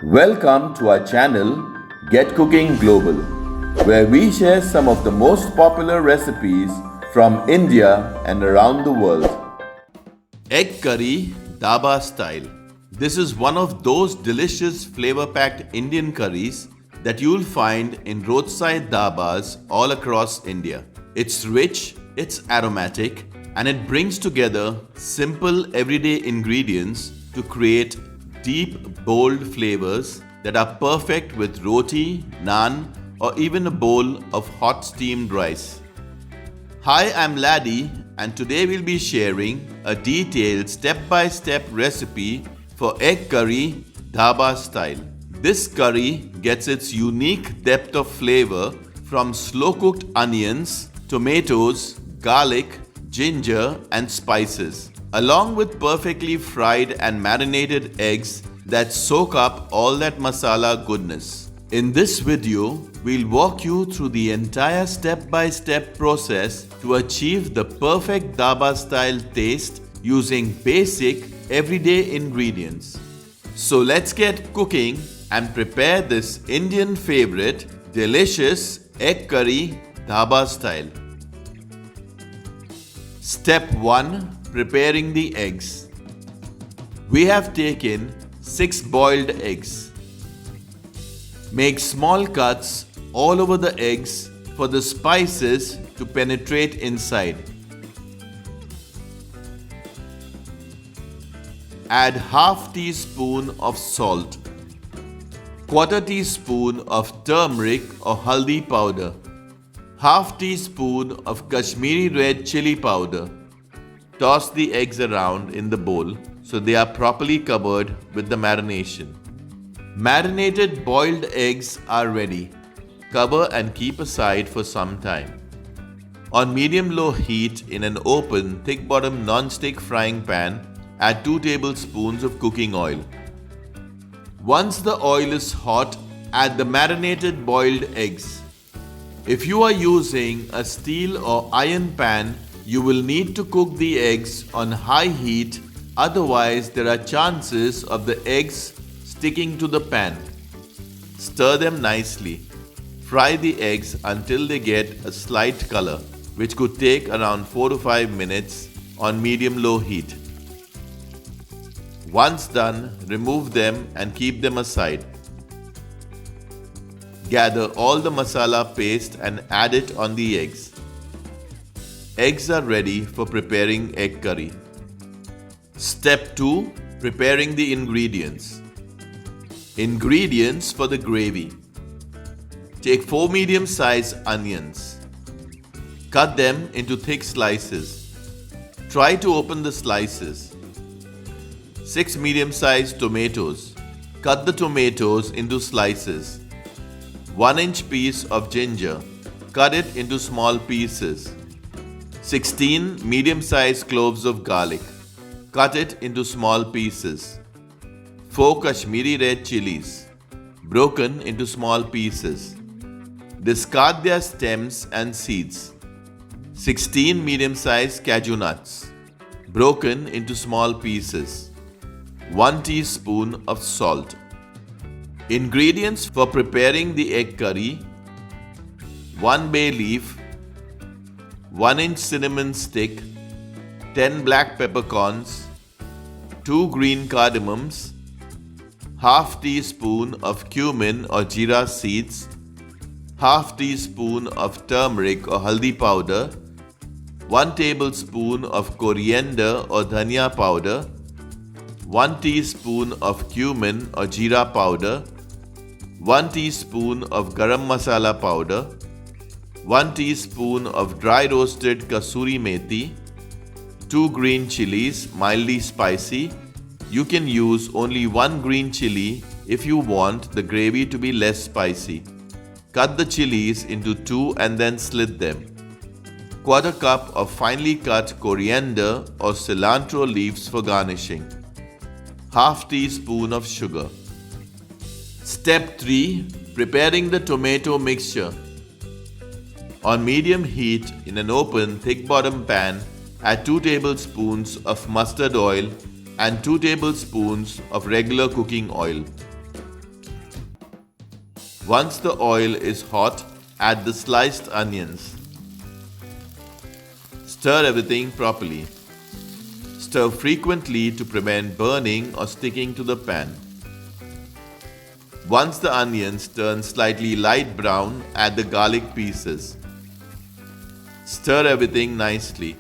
Welcome to our channel Get Cooking Global, where we share some of the most popular recipes from India and around the world. Egg curry Dhaba style. This is one of those delicious flavor-packed Indian curries that you'll find in roadside dhabas all across India. It's rich, it's aromatic, and it brings together simple everyday ingredients to create deep, bold flavors that are perfect with roti, naan, or even a bowl of hot steamed rice. Hi, I'm Laddie, and today we'll be sharing a detailed step-by-step recipe for egg curry Dhaba style. This curry gets its unique depth of flavor from slow-cooked onions, tomatoes, garlic, ginger, and spices, along with perfectly fried and marinated eggs that soak up all that masala goodness. In this video, we'll walk you through the entire step-by-step process to achieve the perfect Dhaba style taste using basic everyday ingredients. So let's get cooking and prepare this Indian favorite, delicious egg curry Dhaba style. Step 1. Preparing the eggs. We have taken 6 boiled eggs. Make small cuts all over the eggs for the spices to penetrate inside. Add half teaspoon of salt, quarter teaspoon of turmeric or haldi powder, half teaspoon of Kashmiri red chili powder. Toss the eggs around in the bowl so they are properly covered with the marination. Marinated boiled eggs are ready. Cover and keep aside for some time. On medium-low heat in an open, thick-bottom non-stick frying pan, add 2 tablespoons of cooking oil. Once the oil is hot, add the marinated boiled eggs. If you are using a steel or iron pan, you will need to cook the eggs on high heat, otherwise there are chances of the eggs sticking to the pan. Stir them nicely. Fry the eggs until they get a slight color, which could take around 4 to 5 minutes on medium-low heat. Once done, remove them and keep them aside. Gather all the masala paste and add it on the eggs. Eggs are ready for preparing egg curry. Step 2. Preparing the ingredients. Ingredients for the gravy. Take 4 medium-sized onions. Cut them into thick slices. Try to open the slices. 6 medium-sized tomatoes. Cut the tomatoes into slices. 1-inch piece of ginger. Cut it into small pieces. 16 medium-sized cloves of garlic. Cut it into small pieces. 4 Kashmiri red chilies. Broken into small pieces. Discard their stems and seeds. 16 medium-sized cashew nuts. Broken into small pieces. 1 teaspoon of salt. Ingredients for preparing the egg curry: 1 bay leaf, 1-inch cinnamon stick, 10 black peppercorns, 2 green cardamoms, half teaspoon of cumin or jeera seeds, half teaspoon of turmeric or haldi powder, 1 tablespoon of coriander or dhania powder, 1 teaspoon of cumin or jeera powder, 1 teaspoon of garam masala powder, 1 teaspoon of dry roasted kasuri methi, 2 green chilies, mildly spicy. You can use only 1 green chili if you want the gravy to be less spicy. Cut the chilies into 2 and then slit them. Quarter cup of finely cut coriander or cilantro leaves for garnishing. Half teaspoon of sugar. Step 3. Preparing the tomato mixture. On medium heat in an open thick-bottom pan, add 2 tablespoons of mustard oil and 2 tablespoons of regular cooking oil. Once the oil is hot, add the sliced onions. Stir everything properly. Stir frequently to prevent burning or sticking to the pan. Once the onions turn slightly light brown, add the garlic pieces. Stir everything nicely.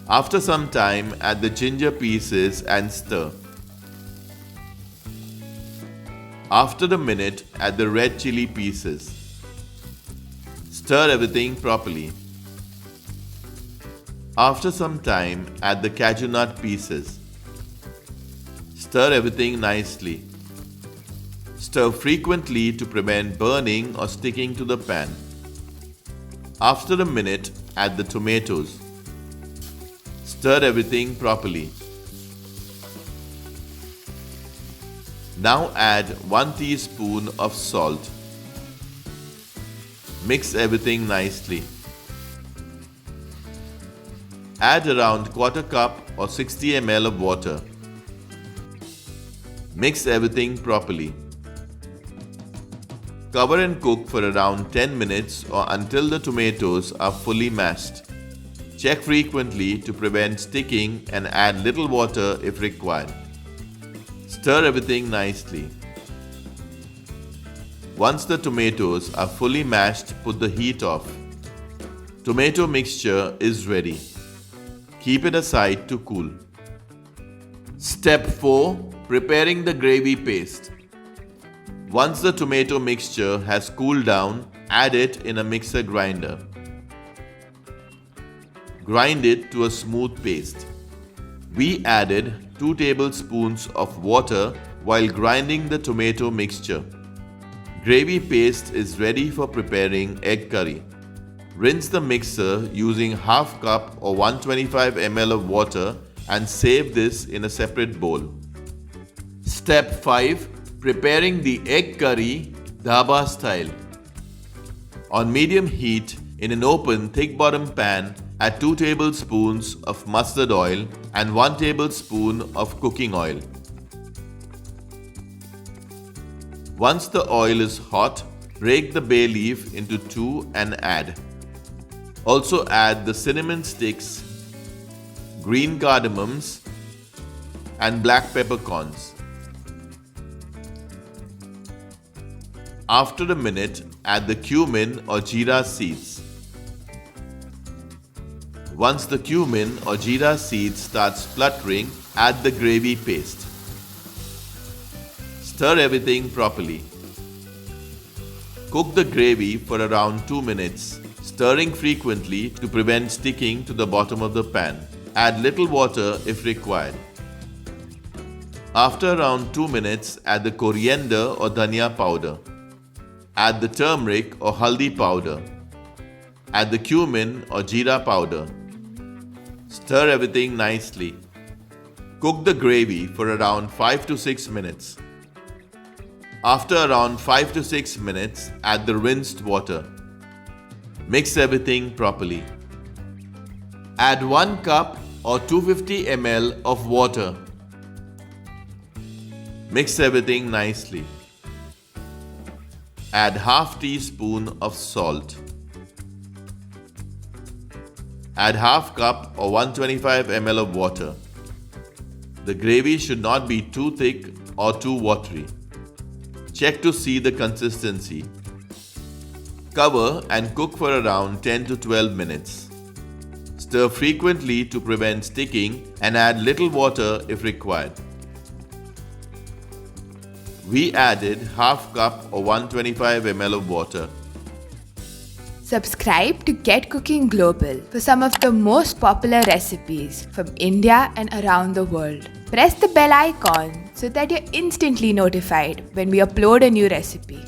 After some time, add the ginger pieces and stir. After a minute, add the red chili pieces. Stir everything properly. After some time, add the cashew nut pieces. Stir everything nicely. Stir frequently to prevent burning or sticking to the pan. After a minute, add the tomatoes. Stir everything properly. Now add 1 teaspoon of salt. Mix everything nicely. Add around quarter cup or 60 ml of water. Mix everything properly. Cover and cook for around 10 minutes or until the tomatoes are fully mashed. Check frequently to prevent sticking and add little water if required. Stir everything nicely. Once the tomatoes are fully mashed, put the heat off. Tomato mixture is ready. Keep it aside to cool. Step 4. Preparing the gravy paste. Once the tomato mixture has cooled down, add it in a mixer grinder. Grind it to a smooth paste. We added 2 tablespoons of water while grinding the tomato mixture. Gravy paste is ready for preparing egg curry. Rinse the mixer using half cup or 125 ml of water and save this in a separate bowl. Step 5. Preparing the egg curry Dhaba style. On medium heat, in an open thick bottom pan, add 2 tablespoons of mustard oil and 1 tablespoon of cooking oil. Once the oil is hot, break the bay leaf into 2 and add. Also add the cinnamon sticks, green cardamoms and black peppercorns. After a minute, add the cumin or jeera seeds. Once the cumin or jeera seeds start spluttering, add the gravy paste. Stir everything properly. Cook the gravy for around 2 minutes, stirring frequently to prevent sticking to the bottom of the pan. Add little water if required. After around 2 minutes, add the coriander or dhania powder. Add the turmeric or haldi powder. Add the cumin or jeera powder. Stir everything nicely. Cook the gravy for around 5 to 6 minutes. After around 5 to 6 minutes, add the rinsed water. Mix everything properly. Add 1 cup or 250 ml of water. Mix everything nicely. Add half teaspoon of salt. Add half cup or 125 ml of water. The gravy should not be too thick or too watery. Check to see the consistency. Cover and cook for around 10 to 12 minutes. Stir frequently to prevent sticking and add little water if required. We added half cup or 125 ml of water. Subscribe to Get Cooking Global for some of the most popular recipes from India and around the world. Press the bell icon so that you're instantly notified when we upload a new recipe.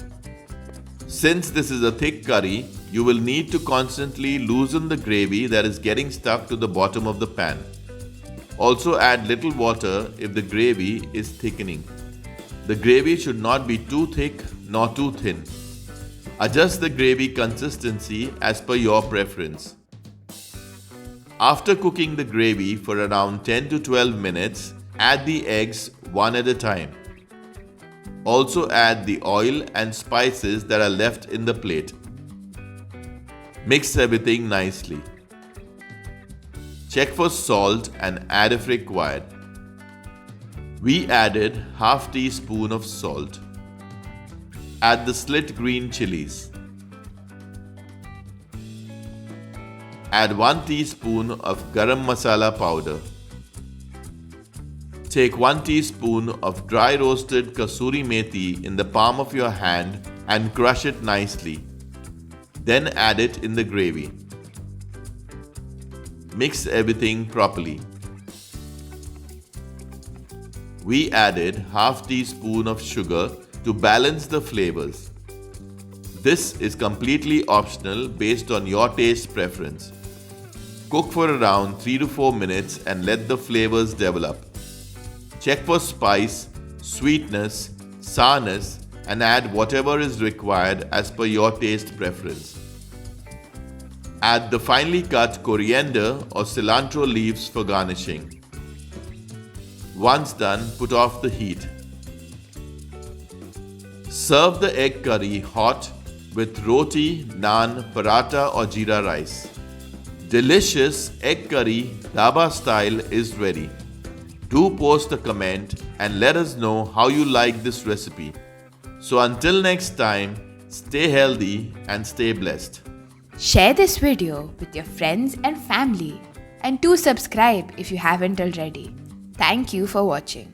Since this is a thick curry, you will need to constantly loosen the gravy that is getting stuck to the bottom of the pan. Also add little water if the gravy is thickening. The gravy should not be too thick nor too thin. Adjust the gravy consistency as per your preference. After cooking the gravy for around 10 to 12 minutes, add the eggs one at a time. Also add the oil and spices that are left in the plate. Mix everything nicely. Check for salt and add if required. We added half teaspoon of salt. Add the slit green chilies. Add 1 teaspoon of garam masala powder. Take 1 teaspoon of dry roasted kasuri methi in the palm of your hand and crush it nicely. Then add it in the gravy. Mix everything properly. We added half teaspoon of sugar to balance the flavors. This is completely optional based on your taste preference. Cook for around 3 to 4 minutes and let the flavors develop. Check for spice, sweetness, sourness and add whatever is required as per your taste preference. Add the finely cut coriander or cilantro leaves for garnishing. Once done, put off the heat. Serve the egg curry hot with roti, naan, paratha or jeera rice. Delicious egg curry Dhaba style is ready. Do post a comment and let us know how you like this recipe. So until next time, stay healthy and stay blessed. Share this video with your friends and family, and do subscribe if you haven't already. Thank you for watching.